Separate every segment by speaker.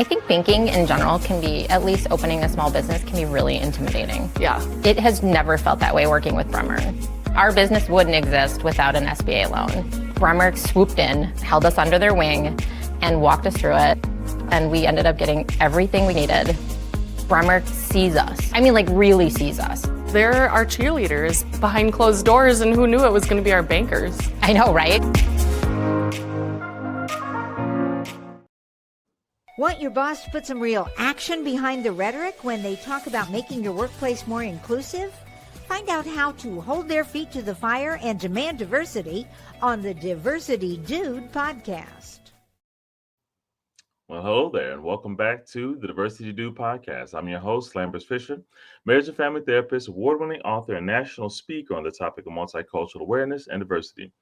Speaker 1: I think banking in general can be, at least opening a small business can be really intimidating.
Speaker 2: Yeah.
Speaker 1: It has never felt that way working with Bremer. Our business wouldn't exist without an SBA loan. Bremer swooped in, held us under their wing, and walked us through it. And we ended up getting everything we needed. Bremer sees us. I mean, like, really sees us.
Speaker 2: They're our cheerleaders behind closed doors, and who knew it was going to be our bankers?
Speaker 1: I know, right?
Speaker 3: Want your boss to put some real action behind the rhetoric when they talk about making your workplace more inclusive? Find out how to hold their feet to the fire and demand diversity on the Diversity Dude podcast.
Speaker 4: Well, hello there, and welcome back to the Diversity Dude podcast. I'm your host, Lambert Fisher, marriage and family therapist, award-winning author, and national speaker on the topic of multicultural awareness and diversity.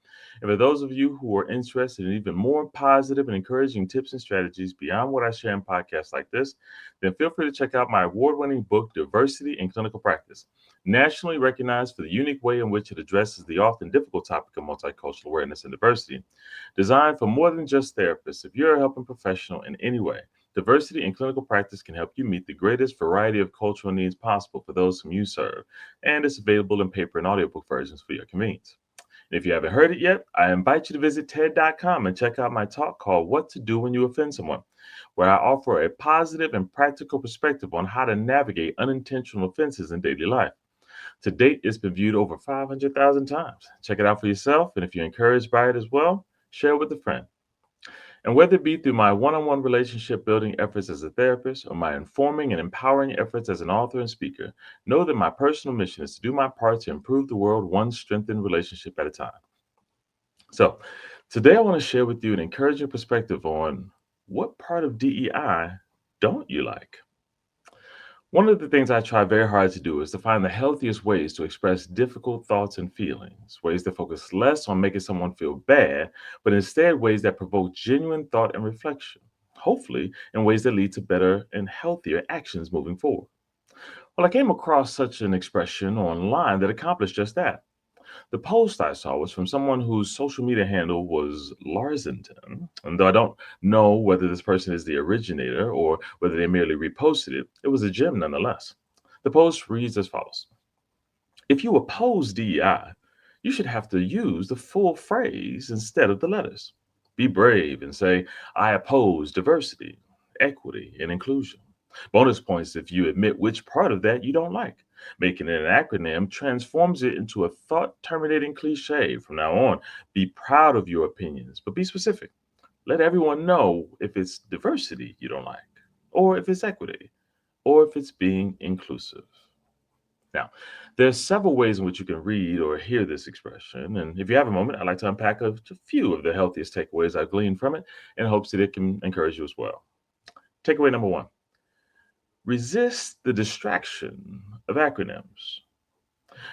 Speaker 4: And for those of you who are interested in even more positive and encouraging tips and strategies beyond what I share in podcasts like this, then feel free to check out my award-winning book, Diversity in Clinical Practice, nationally recognized for the unique way in which it addresses the often difficult topic of multicultural awareness and diversity. Designed for more than just therapists, if you're a helping professional in any way, Diversity in Clinical Practice can help you meet the greatest variety of cultural needs possible for those whom you serve, and it's available in paper and audiobook versions for your convenience. And if you haven't heard it yet, I invite you to visit TED.com and check out my talk called What to Do When You Offend Someone, where I offer a positive and practical perspective on how to navigate unintentional offenses in daily life. To date, it's been viewed over 500,000 times. Check it out for yourself, and if you're encouraged by it as well, share it with a friend. And whether it be through my one-on-one relationship building efforts as a therapist or my informing and empowering efforts as an author and speaker, know that my personal mission is to do my part to improve the world one strengthened relationship at a time. So today I want to share with you an encouraging perspective on what part of DEI don't you like? One of the things I try very hard to do is to find the healthiest ways to express difficult thoughts and feelings, ways that focus less on making someone feel bad, but instead ways that provoke genuine thought and reflection, hopefully in ways that lead to better and healthier actions moving forward. Well, I came across such an expression online that accomplished just that. The post I saw was from someone whose social media handle was Larsington. And though I don't know whether this person is the originator or whether they merely reposted it, it was a gem nonetheless. The post reads as follows. If you oppose DEI, you should have to use the full phrase instead of the letters. Be brave and say, I oppose diversity, equity, and inclusion. Bonus points if you admit which part of that you don't like. Making it an acronym transforms it into a thought-terminating cliche. From now on, be proud of your opinions, but be specific. Let everyone know if it's diversity you don't like, or if it's equity, or if it's being inclusive. Now, there's several ways in which you can read or hear this expression, and if you have a moment, I'd like to unpack a few of the healthiest takeaways I've gleaned from it in hopes that it can encourage you as well. Takeaway number one. Resist the distraction of acronyms.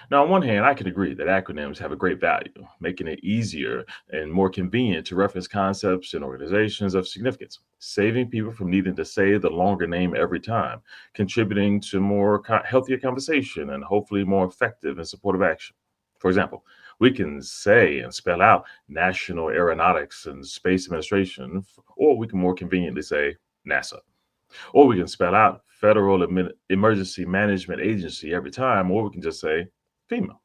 Speaker 4: Now, on one hand, I can agree that acronyms have a great value, making it easier and more convenient to reference concepts and organizations of significance, saving people from needing to say the longer name every time, contributing to more healthier conversation and hopefully more effective and supportive action. For example, we can say and spell out National Aeronautics and Space Administration, or we can more conveniently say NASA. Or we can spell out Federal Emergency Management Agency every time, or we can just say FEMA.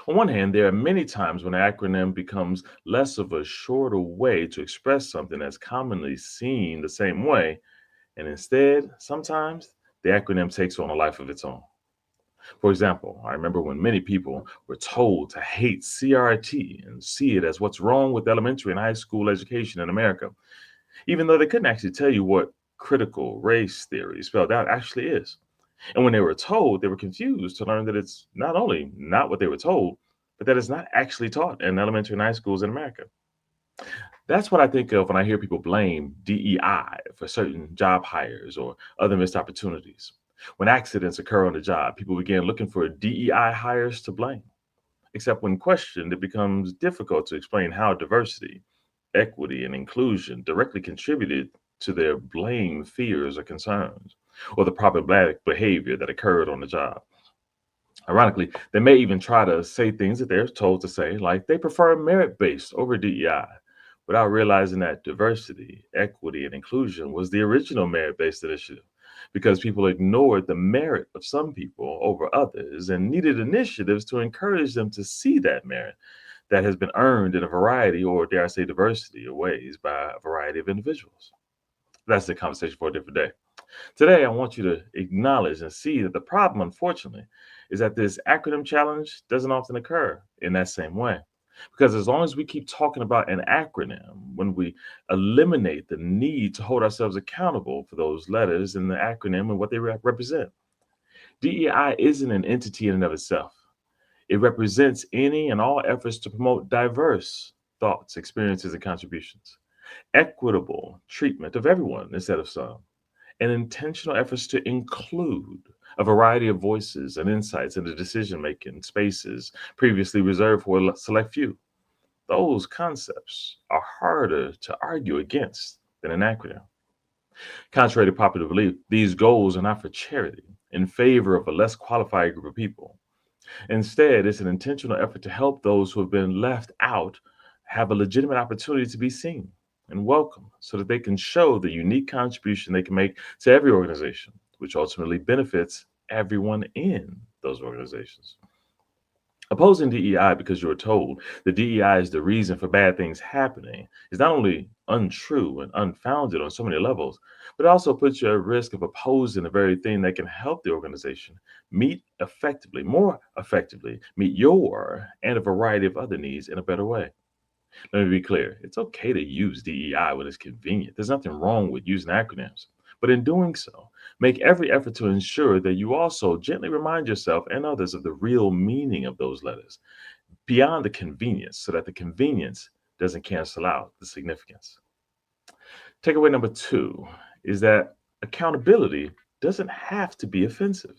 Speaker 4: On one hand, there are many times when an acronym becomes less of a shorter way to express something that's commonly seen the same way, and instead, sometimes the acronym takes on a life of its own. For example, I remember when many people were told to hate CRT and see it as what's wrong with elementary and high school education in America, even though they couldn't actually tell you what critical race theory spelled out actually is. And when they were told, they were confused to learn that it's not only not what they were told, but that it's not actually taught in elementary and high schools in America. That's what I think of when I hear people blame DEI for certain job hires or other missed opportunities. When accidents occur on the job, people begin looking for DEI hires to blame. Except when questioned, it becomes difficult to explain how diversity, equity, and inclusion directly contributed to their blame fears or concerns, or the problematic behavior that occurred on the job. Ironically, they may even try to say things that they're told to say, like they prefer merit-based over DEI, without realizing that diversity, equity, and inclusion was the original merit-based initiative because people ignored the merit of some people over others and needed initiatives to encourage them to see that merit that has been earned in a variety, or dare I say diversity, of ways by a variety of individuals. That's the conversation for a different day. Today, I want you to acknowledge and see that the problem, unfortunately, is that this acronym challenge doesn't often occur in that same way. Because as long as we keep talking about an acronym, when we eliminate the need to hold ourselves accountable for those letters in the acronym and what they represent, DEI isn't an entity in and of itself. It represents any and all efforts to promote diverse thoughts, experiences, and contributions, equitable treatment of everyone instead of some, and intentional efforts to include a variety of voices and insights into decision making spaces previously reserved for a select few. Those concepts are harder to argue against than an acronym. Contrary to popular belief, these goals are not for charity in favor of a less qualified group of people. Instead, it's an intentional effort to help those who have been left out have a legitimate opportunity to be seen and welcome so that they can show the unique contribution they can make to every organization, which ultimately benefits everyone in those organizations. Opposing DEI because you were told that DEI is the reason for bad things happening is not only untrue and unfounded on so many levels, but it also puts you at risk of opposing the very thing that can help the organization more effectively, meet your and a variety of other needs in a better way. Let me be clear. It's okay to use DEI when it's convenient. There's nothing wrong with using acronyms. But in doing so, make every effort to ensure that you also gently remind yourself and others of the real meaning of those letters beyond the convenience so that the convenience doesn't cancel out the significance. Takeaway number 2 is that accountability doesn't have to be offensive.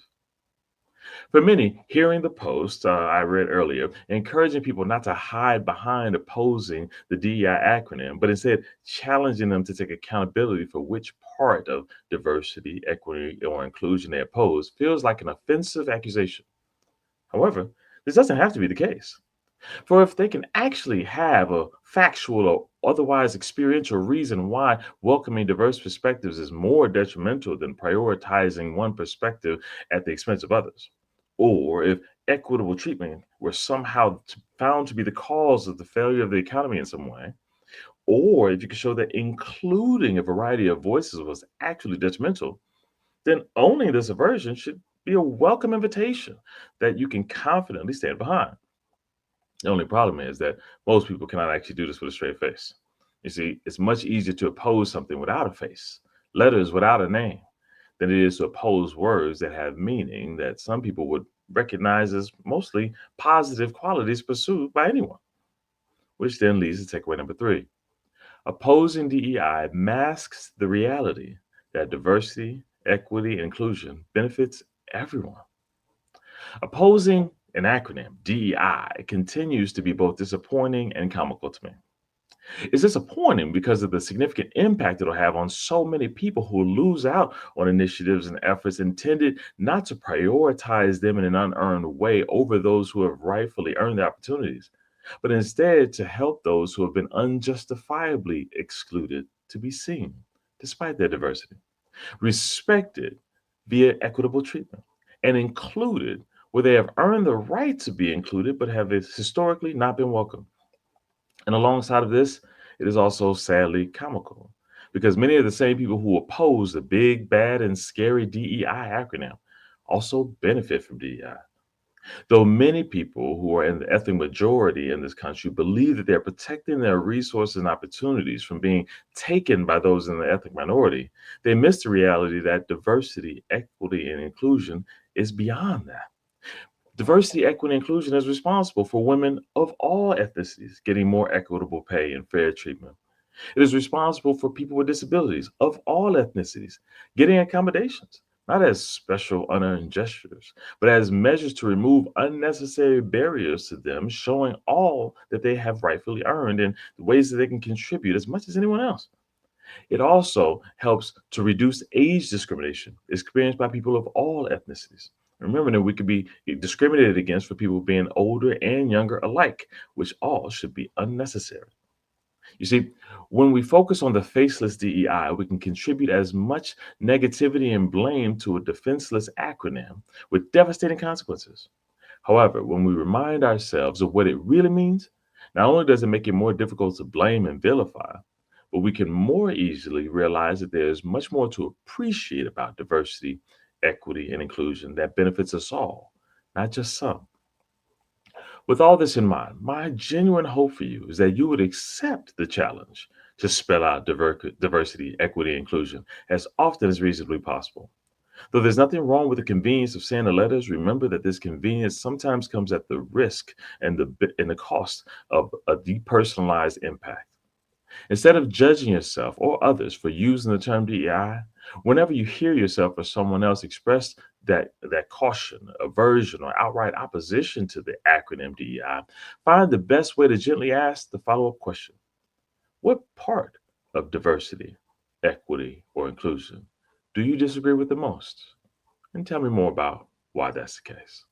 Speaker 4: For many, hearing the post I read earlier, encouraging people not to hide behind opposing the DEI acronym, but instead challenging them to take accountability for which part of diversity, equity, or inclusion they oppose feels like an offensive accusation. However, this doesn't have to be the case. For if they can actually have a factual or otherwise experiential reason why welcoming diverse perspectives is more detrimental than prioritizing one perspective at the expense of others, or if equitable treatment were somehow found to be the cause of the failure of the economy in some way, or if you could show that including a variety of voices was actually detrimental, then owning this aversion should be a welcome invitation that you can confidently stand behind. The only problem is that most people cannot actually do this with a straight face. You see, it's much easier to oppose something without a face, letters without a name, than it is to oppose words that have meaning that some people would recognize as mostly positive qualities pursued by anyone. Which then leads to takeaway number 3. Opposing DEI masks the reality that diversity, equity, and inclusion benefits everyone. Opposing an acronym, DEI, continues to be both disappointing and comical to me. It's disappointing because of the significant impact it'll have on so many people who lose out on initiatives and efforts intended not to prioritize them in an unearned way over those who have rightfully earned the opportunities, but instead to help those who have been unjustifiably excluded to be seen, despite their diversity, respected via equitable treatment, and included where they have earned the right to be included but have historically not been welcomed. And alongside of this, it is also sadly comical because many of the same people who oppose the big, bad, and scary DEI acronym also benefit from DEI. Though many people who are in the ethnic majority in this country believe that they're protecting their resources and opportunities from being taken by those in the ethnic minority, they miss the reality that diversity, equity, and inclusion is beyond that. Diversity, equity, and inclusion is responsible for women of all ethnicities getting more equitable pay and fair treatment. It is responsible for people with disabilities of all ethnicities getting accommodations, not as special unearned gestures, but as measures to remove unnecessary barriers to them, showing all that they have rightfully earned in the ways that they can contribute as much as anyone else. It also helps to reduce age discrimination experienced by people of all ethnicities. Remember that we could be discriminated against for people being older and younger alike, which all should be unnecessary. You see, when we focus on the faceless DEI, we can contribute as much negativity and blame to a defenseless acronym with devastating consequences. However, when we remind ourselves of what it really means, not only does it make it more difficult to blame and vilify, but we can more easily realize that there's much more to appreciate about diversity, equity, and inclusion that benefits us all, not just some. With all this in mind, my genuine hope for you is that you would accept the challenge to spell out diversity, equity, and inclusion as often as reasonably possible. Though there's nothing wrong with the convenience of saying the letters, remember that this convenience sometimes comes at the risk and the cost of a depersonalized impact. Instead of judging yourself or others for using the term DEI, whenever you hear yourself or someone else express that caution, aversion, or outright opposition to the acronym DEI, find the best way to gently ask the follow-up question. What part of diversity, equity, or inclusion do you disagree with the most? And tell me more about why that's the case.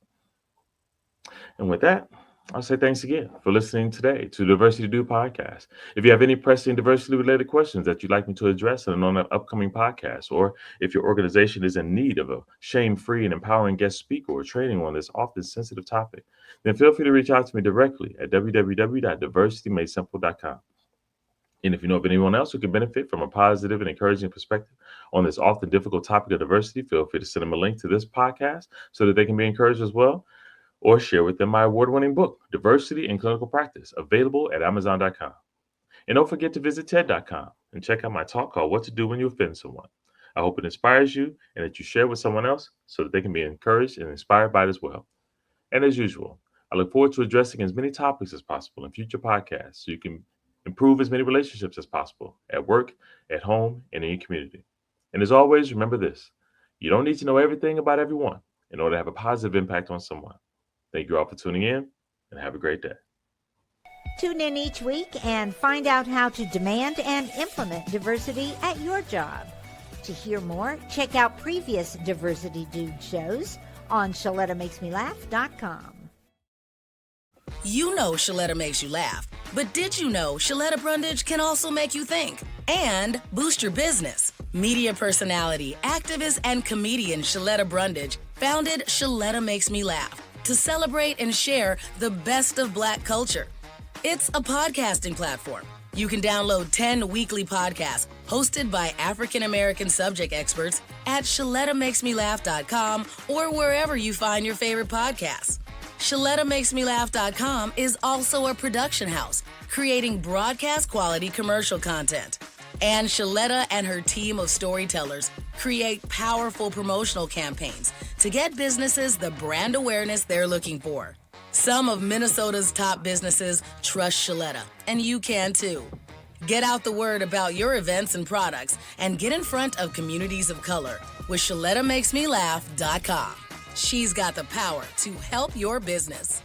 Speaker 4: And with that, I'll say thanks again for listening today to Diversity Do podcast. If you have any pressing diversity-related questions that you'd like me to address in an upcoming podcast, or if your organization is in need of a shame-free and empowering guest speaker or training on this often sensitive topic, then feel free to reach out to me directly at www.diversitymadesimple.com. And if you know of anyone else who could benefit from a positive and encouraging perspective on this often difficult topic of diversity, feel free to send them a link to this podcast so that they can be encouraged as well, or share with them my award-winning book, Diversity in Clinical Practice, available at Amazon.com. And don't forget to visit TED.com and check out my talk called What to Do When You Offend Someone. I hope it inspires you and that you share with someone else so that they can be encouraged and inspired by it as well. And as usual, I look forward to addressing as many topics as possible in future podcasts so you can improve as many relationships as possible at work, at home, and in your community. And as always, remember this: you don't need to know everything about everyone in order to have a positive impact on someone. Thank you all for tuning in, and have a great day.
Speaker 3: Tune in each week and find out how to demand and implement diversity at your job. To hear more, check out previous Diversity Dude shows on ShalettaMakesMeLaugh.com.
Speaker 5: You know Shaletta makes you laugh, but did you know Shaletta Brundage can also make you think and boost your business? Media personality, activist, and comedian Shaletta Brundage founded Shaletta Makes Me Laugh to celebrate and share the best of Black culture. It's a podcasting platform. You can download 10 weekly podcasts hosted by African American subject experts at ShalettaMakesMeLaugh.com or wherever you find your favorite podcasts. ShalettaMakesMeLaugh.com is also a production house, creating broadcast quality commercial content. And Shaletta and her team of storytellers create powerful promotional campaigns to get businesses the brand awareness they're looking for. Some of Minnesota's top businesses trust Shaletta, and you can too. Get out the word about your events and products and get in front of communities of color with ShalettaMakesMeLaugh.com. She's got the power to help your business.